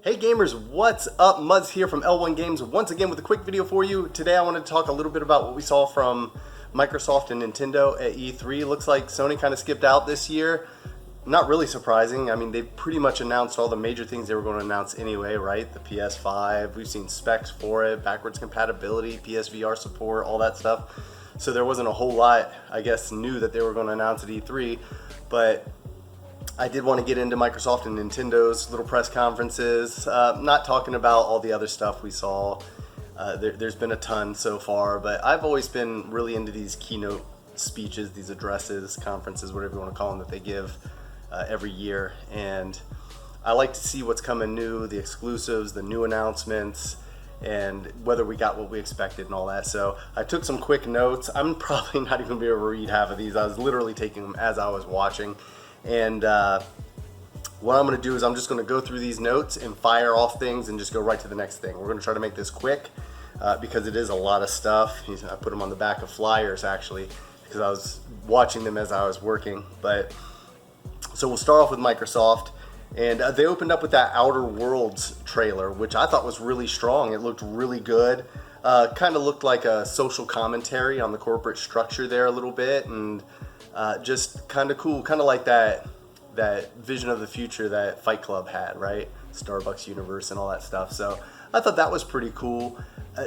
Hey gamers, what's up? Muzz here from L1 Games once again with a quick video for you. Today I wanted to talk a little bit about what we saw from Microsoft and Nintendo at E3. Looks like Sony kind of skipped out this year. Not really surprising. I mean, they pretty much announced all the major things they were going to announce anyway, right? The PS5, we've seen specs for it, backwards compatibility, PSVR support, all that stuff. So there wasn't a whole lot, I guess, new that they were going to announce at E3, but I did want to get into Microsoft and Nintendo's little press conferences, not talking about all the other stuff we saw. There's been a ton so far, but I've always been really into these keynote speeches, these addresses, conferences, whatever you want to call them, that they give every year. And I like to see what's coming new, the exclusives, the new announcements, and whether we got what we expected and all that. So I took some quick notes. I'm probably not even going to be able to read half of these. I was literally taking them as I was watching. And what I'm going to do is I'm just going to go through these notes and fire off things and just go right to the next thing. We're going to try to make this quick because it is a lot of stuff. I put them on the back of flyers actually because I was watching them as I was working. But so we'll start off with Microsoft, and they opened up with that Outer Worlds trailer, which I thought was really strong. It looked really good. Kind of looked like a social commentary on the corporate structure there a little bit, and just kind of cool, kind of like that vision of the future that Fight Club had, right? Starbucks universe and all that stuff. So I thought that was pretty cool.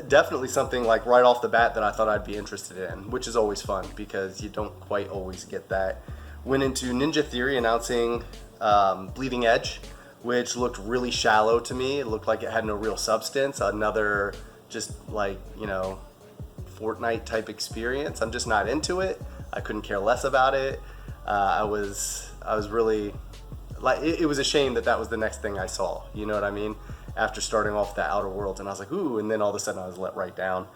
Definitely something like right off the bat that I thought I'd be interested in, which is always fun because you don't quite always get that. Went into Ninja Theory announcing Bleeding Edge, which looked really shallow to me. It looked like it had no real substance. Another just like, Fortnite type experience. I'm just not into it. I couldn't care less about it. I was really like, it was a shame that was the next thing I saw. You know what I mean? After starting off the Outer Worlds, and I was like, ooh, and then all of a sudden I was let right down.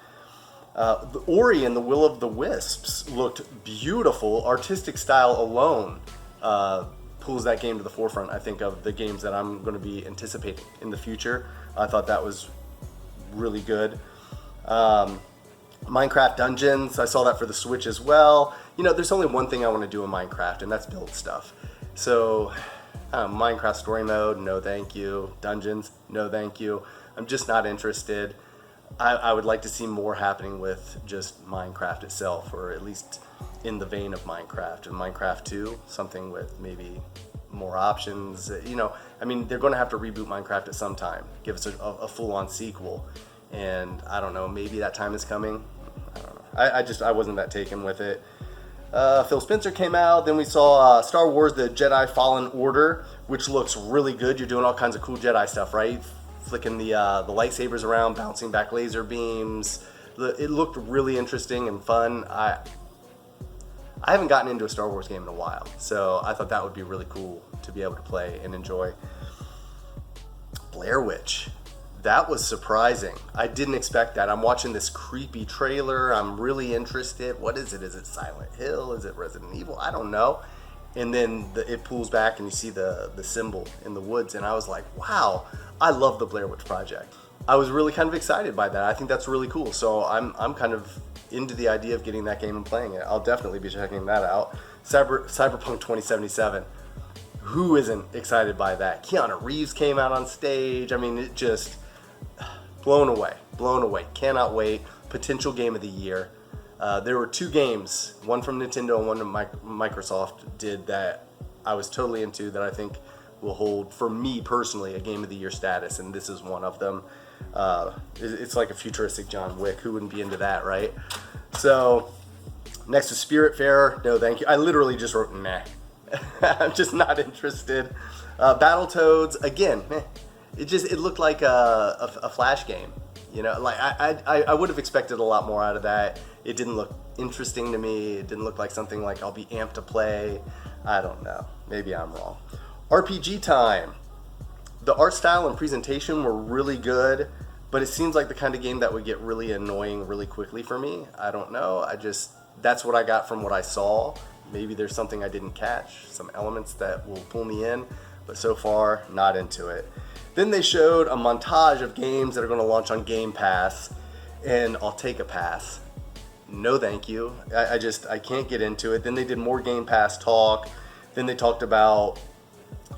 The Ori and the Will of the Wisps looked beautiful. Artistic style alone pulls that game to the forefront, I think, of the games that I'm going to be anticipating in the future. I thought that was really good. Minecraft Dungeons, I saw that for the Switch as well. There's only one thing I want to do in Minecraft, and that's build stuff. So, Minecraft Story Mode, no thank you. Dungeons, no thank you. I'm just not interested. I would like to see more happening with just Minecraft itself, or at least in the vein of Minecraft. And Minecraft 2, something with maybe more options. They're going to have to reboot Minecraft at some time. Give us a full-on sequel. And I don't know, maybe that time is coming. I don't know. I wasn't that taken with it. Phil Spencer came out. Then we saw Star Wars: The Jedi Fallen Order, which looks really good. You're doing all kinds of cool Jedi stuff, right? Flicking the lightsabers around, bouncing back laser beams. It looked really interesting and fun. I haven't gotten into a Star Wars game in a while, so I thought that would be really cool to be able to play and enjoy. Blair Witch. That was surprising. I didn't expect that. I'm watching this creepy trailer. I'm really interested. What is it? Is it Silent Hill? Is it Resident Evil? I don't know. And then it pulls back and you see the symbol in the woods, and I was like, wow, I love the Blair Witch Project. I was really kind of excited by that. I think that's really cool. So I'm kind of into the idea of getting that game and playing it. I'll definitely be checking that out. Cyberpunk 2077. Who isn't excited by that? Keanu Reeves came out on stage. I mean, it just blown away. Cannot wait. Potential game of the year. There were two games, one from Nintendo and one from Microsoft did that I was totally into, that I think will hold, for me personally, a game of the year status, and this is one of them. It's like a futuristic John Wick. Who wouldn't be into that, right? So next is Spiritfarer. No thank you. I literally just wrote nah. I'm just not interested. Battletoads, again, meh. It looked like a Flash game. Like I would have expected a lot more out of that. It didn't look interesting to me. It didn't look like something like I'll be amped to play. I don't know. Maybe I'm wrong. RPG Time. The art style and presentation were really good, but it seems like the kind of game that would get really annoying really quickly for me. I don't know. That's what I got from what I saw. Maybe there's something I didn't catch, some elements that will pull me in, but so far, not into it. Then they showed a montage of games that are going to launch on Game Pass, and I'll take a pass. No thank you. I can't get into it. Then they did more Game Pass talk. Then they talked about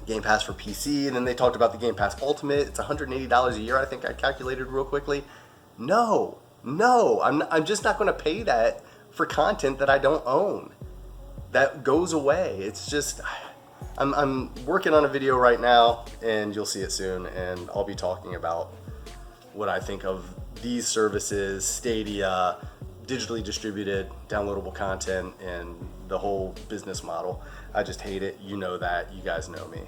Game Pass for PC, and then they talked about the Game Pass Ultimate. It's $180 a year, I think I calculated real quickly. No, I'm just not going to pay that for content that I don't own. That goes away. It's just, I'm working on a video right now, and you'll see it soon, and I'll be talking about what I think of these services, Stadia, digitally distributed, downloadable content, and the whole business model. I just hate it. You know that. You guys know me.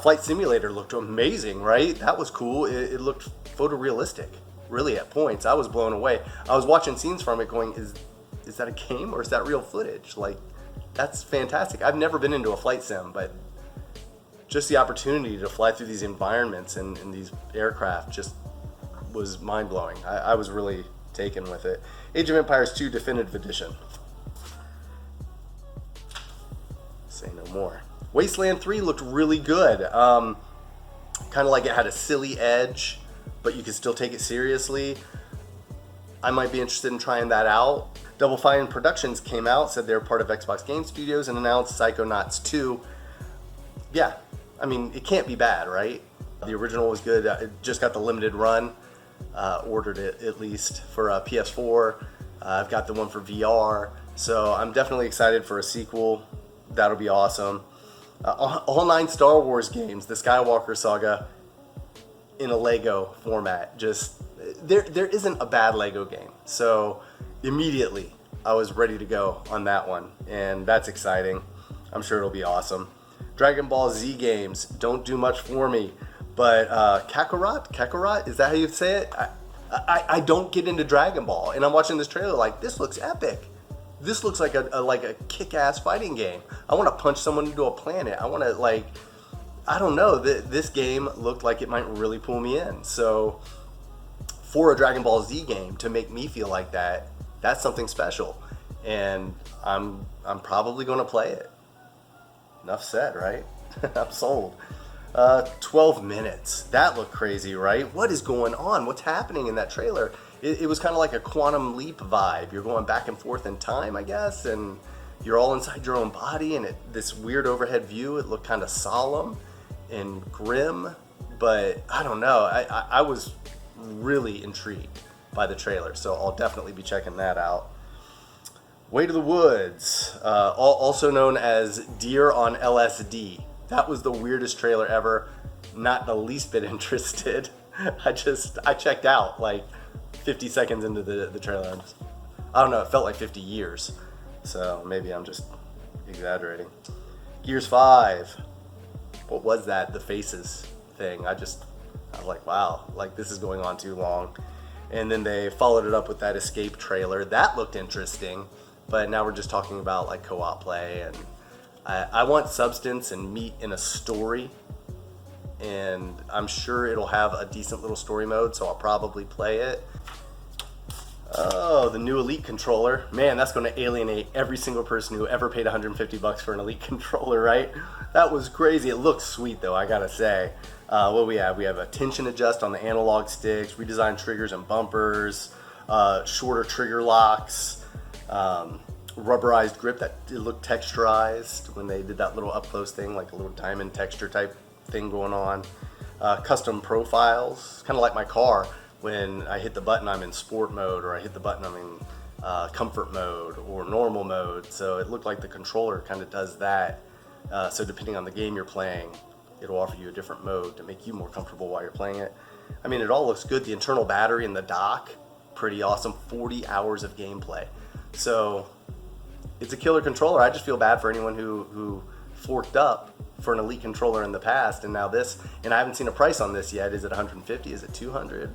Flight Simulator looked amazing, right? That was cool. It looked photorealistic, really, at points. I was blown away. I was watching scenes from it going, is that a game or is that real footage? Like, that's fantastic. I've never been into a flight sim, but just the opportunity to fly through these environments and these aircraft just was mind-blowing. I was really taken with it. Age of Empires 2 Definitive Edition. Say no more. Wasteland 3 looked really good. Kind of like it had a silly edge, but you could still take it seriously. I might be interested in trying that out. Double Fine Productions came out, said they're part of Xbox Game Studios, and announced Psychonauts 2. Yeah, I mean, it can't be bad, right? The original was good. I just got the limited run. Ordered it at least for PS4. I've got the one for VR. So I'm definitely excited for a sequel. That'll be awesome. All 9 Star Wars games, the Skywalker saga, in a Lego format. Just there isn't a bad Lego game. So immediately I was ready to go on that one, and that's exciting. I'm sure it'll be awesome. Dragon Ball Z games don't do much for me, but Kakarot, is that how you say it? I don't get into Dragon Ball, and I'm watching this trailer like, this looks epic. This looks like a kick-ass fighting game. I want to punch someone into a planet. I want to, I don't know. This game looked like it might really pull me in. So for a Dragon Ball Z game to make me feel like that, that's something special. And I'm probably going to play it. Enough said, right? I'm sold. 12 minutes. That looked crazy, right? What is going on? What's happening in that trailer? It was kind of like a Quantum Leap vibe. You're going back and forth in time, I guess, and you're all inside your own body, and this weird overhead view, it looked kind of solemn and grim, but I don't know. I was really intrigued by the trailer, so I'll definitely be checking that out. Way to the Woods, also known as Deer on LSD. That was the weirdest trailer ever. Not the least bit interested. I checked out like 50 seconds into the trailer. I don't know, it felt like 50 years. So maybe I'm just exaggerating. Gears 5. What was that? The Faces thing. I was like, wow, like this is going on too long. And then they followed it up with that Escape trailer. That looked interesting, but now we're just talking about like co-op play, and I want substance and meat in a story, and I'm sure it'll have a decent little story mode, so I'll probably play it. Oh, the new Elite controller. Man, that's going to alienate every single person who ever paid $150 for an Elite controller, right? That was crazy. It looks sweet, though, I gotta say. What we have? We have a tension adjust on the analog sticks, redesigned triggers and bumpers, shorter trigger locks, rubberized grip that it looked texturized when they did that little up-close thing, like a little diamond texture type thing going on. Custom profiles, kind of like my car. When I hit the button, I'm in sport mode, or I hit the button, I'm in comfort mode or normal mode. So it looked like the controller kind of does that. So depending on the game you're playing, it'll offer you a different mode to make you more comfortable while you're playing it. I mean, it all looks good. The internal battery in the dock, pretty awesome. 40 hours of gameplay. So it's a killer controller. I just feel bad for anyone who forked up for an Elite controller in the past, and now this. And I haven't seen a price on this yet. Is it 150? Is it 200?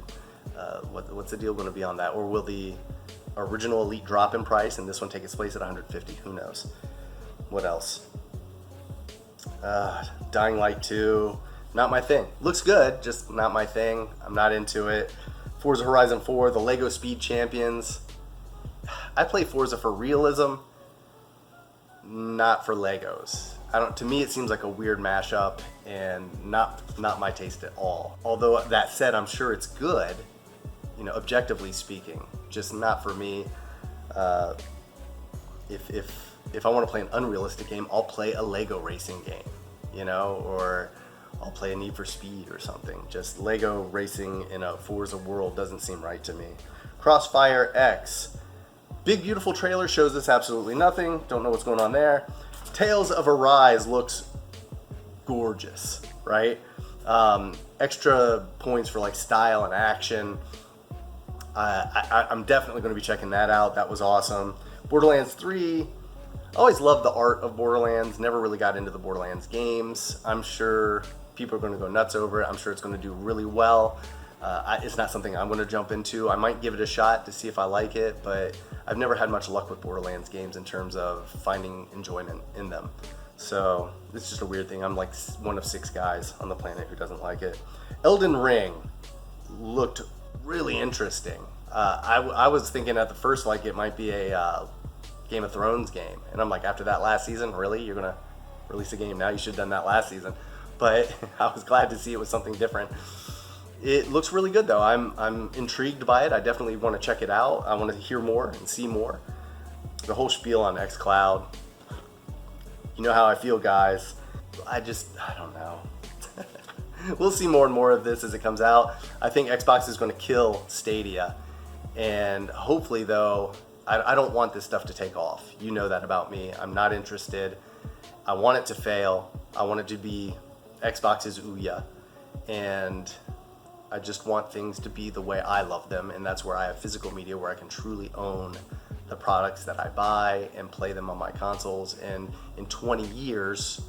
What's the deal going to be on that? Or will the original Elite drop in price and this one take its place at 150? Who knows? What else? Dying Light 2, not my thing. Looks good, just not my thing. I'm not into it. Forza Horizon 4, the Lego Speed Champions. I play Forza for realism, not for Legos. To me it seems like a weird mashup and not my taste at all. Although that said, I'm sure it's good, objectively speaking, just not for me. If I want to play an unrealistic game, I'll play a Lego racing game. or I'll play a Need for Speed or something. Just Lego racing in a Forza world doesn't seem right to me. Crossfire X. Big beautiful trailer, shows us absolutely nothing. Don't know what's going on there. Tales of Arise looks gorgeous, right? Extra points for like style and action. I'm definitely going to be checking that out. That was awesome. Borderlands 3. I always loved the art of Borderlands. Never really got into the Borderlands games. I'm sure people are going to go nuts over it. I'm sure it's going to do really well. It's not something I'm going to jump into. I might give it a shot to see if I like it, but I've never had much luck with Borderlands games in terms of finding enjoyment in them. So it's just a weird thing. I'm like one of 6 guys on the planet who doesn't like it. Elden Ring looked really interesting. I was thinking at the first like it might be a Game of Thrones game, and I'm like, after that last season, really, you're gonna release a game now? You should have done that last season. But I was glad to see it was something different. It looks really good though. I'm intrigued by it. I definitely want to check it out. I want to hear more and see more. The whole spiel on xCloud. You know how I feel, guys. I don't know. We'll see more and more of this as it comes out. I think Xbox is going to kill Stadia. And hopefully, though, I don't want this stuff to take off. You know that about me. I'm not interested. I want it to fail. I want it to be Xbox's Ouya. And I just want things to be the way I love them. And that's where I have physical media, where I can truly own the products that I buy and play them on my consoles. And in 20 years,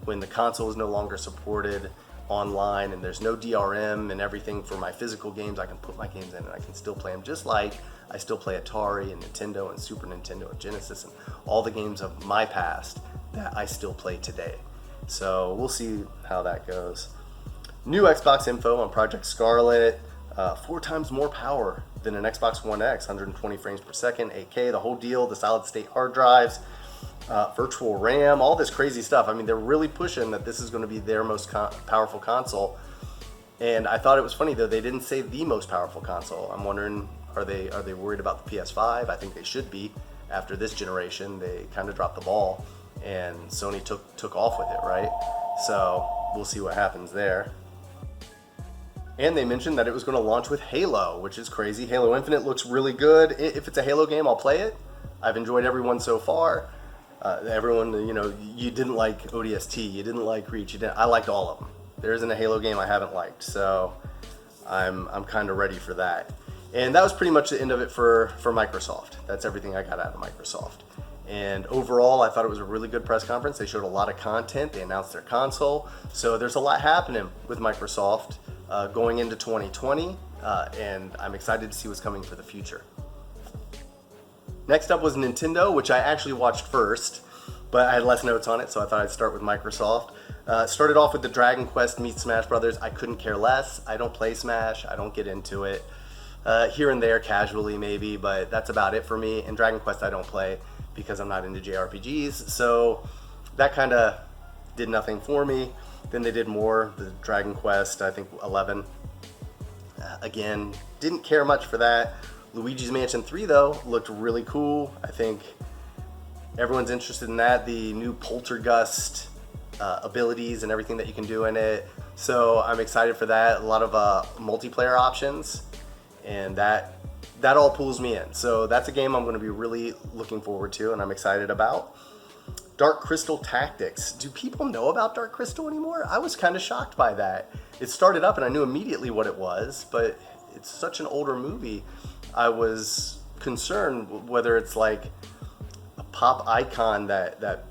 when the console is no longer supported online and there's no DRM and everything for my physical games, I can put my games in and I can still play them, just like I still play Atari and Nintendo and Super Nintendo and Genesis and all the games of my past that I still play today. So we'll see how that goes. New Xbox info on Project Scarlet. 4 times more power than an Xbox One X, 120 frames per second, 8K, the whole deal, the solid state hard drives, virtual RAM, all this crazy stuff. I mean, they're really pushing that this is going to be their most powerful console. And I thought it was funny though, they didn't say the most powerful console. I'm wondering, are they worried about the PS5? I think they should be. After this generation, they kind of dropped the ball and Sony took off with it, right? So we'll see what happens there. And they mentioned that it was going to launch with Halo, which is crazy. Halo Infinite looks really good. If it's a Halo game, I'll play it. I've enjoyed every one so far. Everyone, you didn't like ODST, you didn't like Reach, I liked all of them. There isn't a Halo game I haven't liked, so I'm kind of ready for that. And that was pretty much the end of it for Microsoft. That's everything I got out of Microsoft. And overall, I thought it was a really good press conference. They showed a lot of content. They announced their console. So there's a lot happening with Microsoft going into 2020, and I'm excited to see what's coming for the future. Next up was Nintendo, which I actually watched first, but I had less notes on it, so I thought I'd start with Microsoft. Started off with the Dragon Quest meets Smash Brothers. I couldn't care less. I don't play Smash. I don't get into it. Here and there, casually maybe, but that's about it for me. And Dragon Quest I don't play because I'm not into JRPGs, so that kind of did nothing for me. Then they did more, the Dragon Quest, I think 11. Again, didn't care much for that. Luigi's Mansion 3 though, looked really cool. I think everyone's interested in that. The new Poltergust abilities and everything that you can do in it. So I'm excited for that. A lot of multiplayer options, and that all pulls me in. So that's a game I'm going to be really looking forward to and I'm excited about. Dark Crystal Tactics. Do people know about Dark Crystal anymore? I was kind of shocked by that. It started up and I knew immediately what it was, but it's such an older movie. I was concerned whether it's like a pop icon that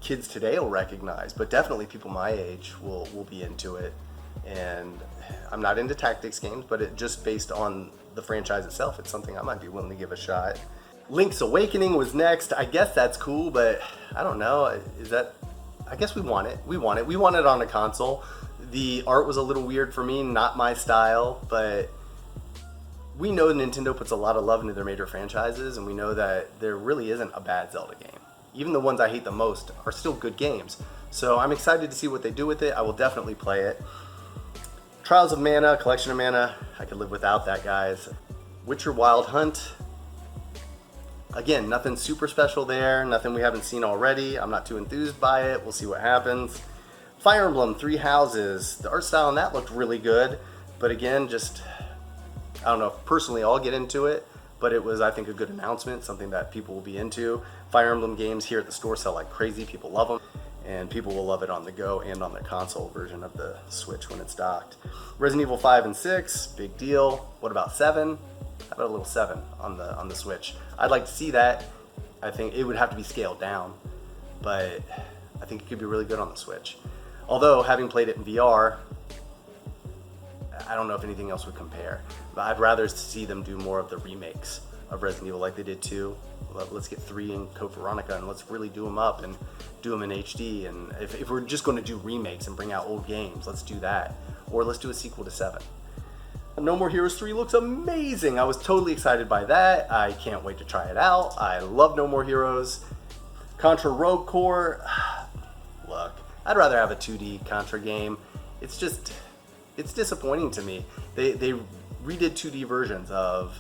kids today will recognize, but definitely people my age will be into it. And I'm not into tactics games, but it just based on the franchise itself, it's something I might be willing to give a shot. Link's Awakening was next. I guess that's cool, but I don't know. I guess we want it. We want it on a console. The art was a little weird for me, not my style, but we know Nintendo puts a lot of love into their major franchises, and we know that there really isn't a bad Zelda game. Even the ones I hate the most are still good games. So I'm excited to see what they do with it. I will definitely play it. Trials of Mana, Collection of Mana, I could live without that, guys. Witcher Wild Hunt. Again, nothing super special there, nothing we haven't seen already. I'm not too enthused by it. We'll see what happens. Fire Emblem Three Houses, the art style on that looked really good, but again, just, I don't know if personally I'll get into it, but it was, I think, a good announcement, something that people will be into. Fire Emblem games here at the store sell like crazy, people love them, and people will love it on the go and on their console version of the Switch when it's docked. Resident Evil 5 and 6, big deal. What about 7? How about a little 7 on the Switch? I'd like to see that. I think it would have to be scaled down, but I think it could be really good on the Switch. Although, having played it in VR, I don't know if anything else would compare. But I'd rather see them do more of the remakes of Resident Evil like they did 2. Let's get 3 and Code Veronica, and let's really do them up and do them in HD. And if we're just going to do remakes and bring out old games, let's do that. Or let's do a sequel to 7. No More Heroes 3 looks amazing. I was totally excited by that. I can't wait to try it out. I love No More Heroes. Contra Rogue Core, look, I'd rather have a 2D Contra game. It's disappointing to me. They redid 2D versions of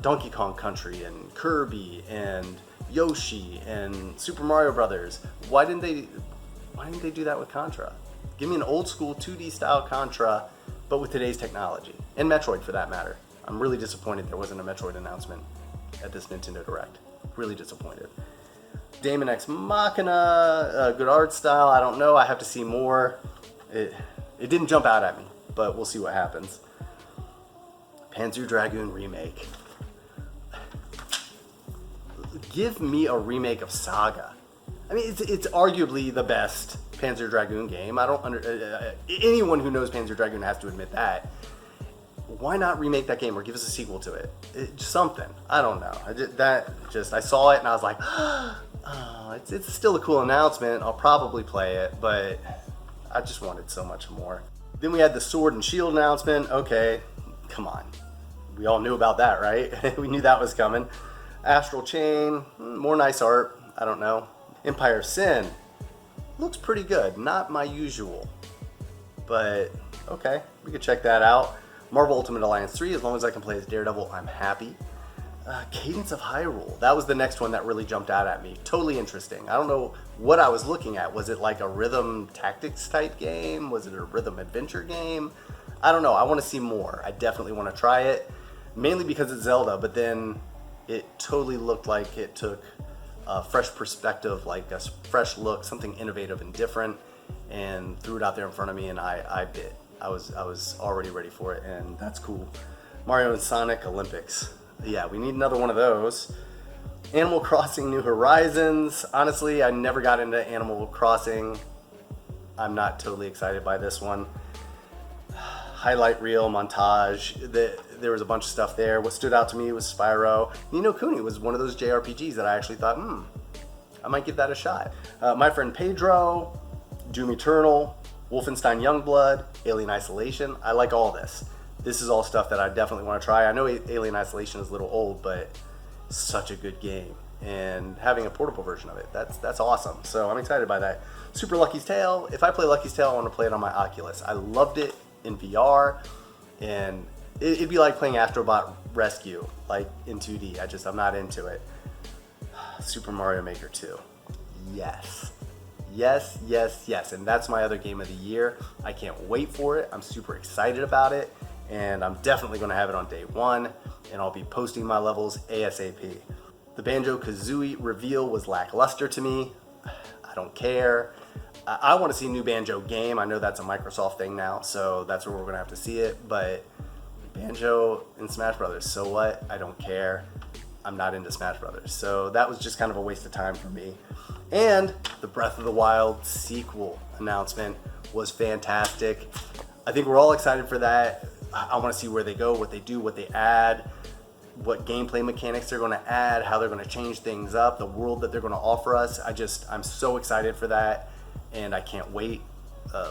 Donkey Kong Country and Kirby and Yoshi and Super Mario Brothers. Why didn't they do that with Contra? Give me an old school 2D style Contra, but with today's technology. And Metroid for that matter. I'm really disappointed there wasn't a Metroid announcement at this Nintendo Direct. Really disappointed. Daemon X Machina, good art style, I don't know, I have to see more. It didn't jump out at me, but we'll see what happens. Panzer Dragoon remake. Give me a remake of Saga. I mean, it's arguably the best Panzer Dragoon game. Anyone who knows Panzer Dragoon has to admit that. Why not remake that game or give us a sequel to it? Something. I don't know. I saw it and I was like, oh, it's still a cool announcement. I'll probably play it, but I just wanted so much more. Then we had the Sword and Shield announcement. Okay, come on. We all knew about that, right? We knew that was coming. Astral Chain, more nice art. I don't know. Empire of Sin looks pretty good. Not my usual, but okay, we could check that out. Marvel Ultimate Alliance 3, as long as I can play as Daredevil, I'm happy. Cadence of Hyrule, that was the next one that really jumped out at me. Totally interesting. I don't know what I was looking at. Was it like a rhythm tactics type game? Was it a rhythm adventure game? I don't know. I want to see more. I definitely want to try it, mainly because it's Zelda, but then it totally looked like it took a fresh perspective, like a fresh look, something innovative and different, and threw it out there in front of me, and I bit. I was already ready for it, and that's cool. Mario and Sonic Olympics. Yeah, we need another one of those. Animal Crossing New Horizons. Honestly, I never got into Animal Crossing. I'm not totally excited by this one. Highlight reel, montage. There was a bunch of stuff there. What stood out to me was Spyro. Ni no Kuni was one of those JRPGs that I actually thought, I might give that a shot. My Friend Pedro, Doom Eternal, Wolfenstein Youngblood, Alien Isolation. I like all this. This is all stuff that I definitely want to try. I know Alien Isolation is a little old, but such a good game. And having a portable version of it, that's awesome. So I'm excited by that. Super Lucky's Tale. If I play Lucky's Tale, I want to play it on my Oculus. I loved it in VR, and it'd be like playing Astrobot Rescue, like in 2D. I'm not into it. Super Mario Maker 2. Yes. Yes, yes, yes. And that's my other game of the year. I can't wait for it. I'm super excited about it. And I'm definitely going to have it on day one. And I'll be posting my levels ASAP. The Banjo-Kazooie reveal was lackluster to me. I don't care. I want to see a new Banjo game. I know that's a Microsoft thing now, so that's where we're going to have to see it. But Banjo in Smash Brothers, so what? I don't care. I'm not into Smash Brothers. So that was just kind of a waste of time for me. And the Breath of the Wild sequel announcement was fantastic. I think we're all excited for that. I want to see where they go, what they do, what they add, what gameplay mechanics they're going to add, how they're going to change things up, the world that they're going to offer us. I'm so excited for that, and I can't wait.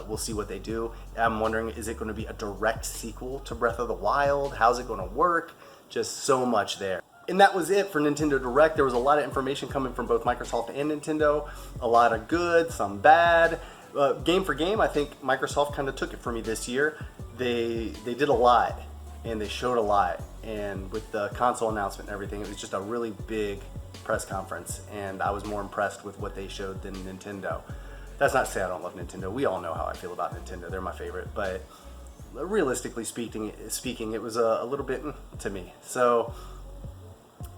We'll see what they do. I'm wondering, is it going to be a direct sequel to Breath of the Wild? How's it going to work? Just so much there. And that was it for Nintendo Direct. There was a lot of information coming from both Microsoft and Nintendo. A lot of good, some bad. Game for game, I think Microsoft kind of took it for me this year. They did a lot, and they showed a lot. And with the console announcement and everything, it was just a really big press conference. And I was more impressed with what they showed than Nintendo. That's not to say I don't love Nintendo. We all know how I feel about Nintendo. They're my favorite. But realistically speaking, it was a little bit to me. So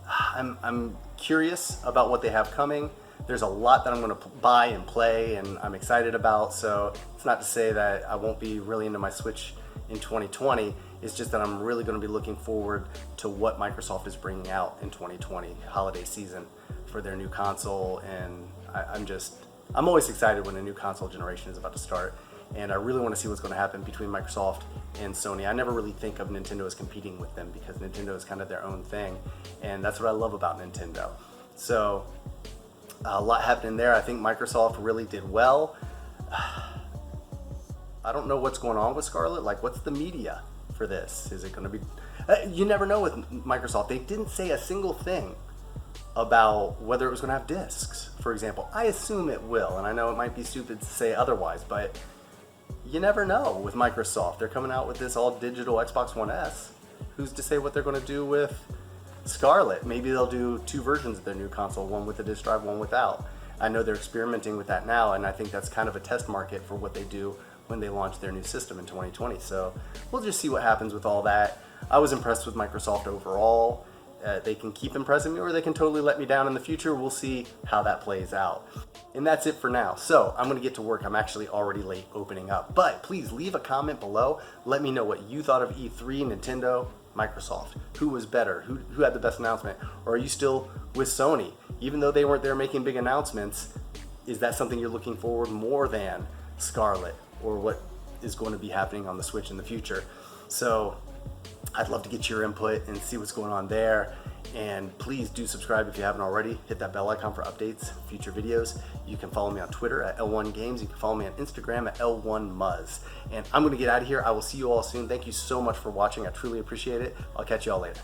I'm curious about what they have coming. There's a lot that I'm going to buy and play, and I'm excited about. So it's not to say that I won't be really into my Switch in 2020. It's just that I'm really going to be looking forward to what Microsoft is bringing out in 2020 holiday season for their new console. And I'm always excited when a new console generation is about to start. And I really want to see what's going to happen between Microsoft and Sony. I never really think of Nintendo as competing with them because Nintendo is kind of their own thing. And that's what I love about Nintendo. So a lot happening there. I think Microsoft really did well. I don't know what's going on with Scarlett. Like, what's the media for this? Is it going to be... you never know with Microsoft. They didn't say a single thing about whether it was going to have discs, for example. I assume it will, and I know it might be stupid to say otherwise, but you never know with Microsoft. They're coming out with this all-digital Xbox One S. Who's to say what they're going to do with Scarlett? Maybe they'll do two versions of their new console, one with a disc drive, one without. I know they're experimenting with that now, and I think that's kind of a test market for what they do when they launch their new system in 2020. So we'll just see what happens with all that. I was impressed with Microsoft overall. They can keep impressing me, or they can totally let me down in the future. We'll see how that plays out. And that's it for now. So I'm going to get to work. I'm actually already late opening up. But please leave a comment below. Let me know what you thought of E3, Nintendo, Microsoft. Who was better? Who had the best announcement? Or are you still with Sony? Even though they weren't there making big announcements, is that something you're looking forward more than Scarlett or what is going to be happening on the Switch in the future? So I'd love to get your input and see what's going on there. And please do subscribe if you haven't already. Hit that bell icon for updates, future videos. You can follow me on Twitter at L1Games. You can follow me on Instagram at L1Muzz. And I'm going to get out of here. I will see you all soon. Thank you so much for watching. I truly appreciate it. I'll catch you all later.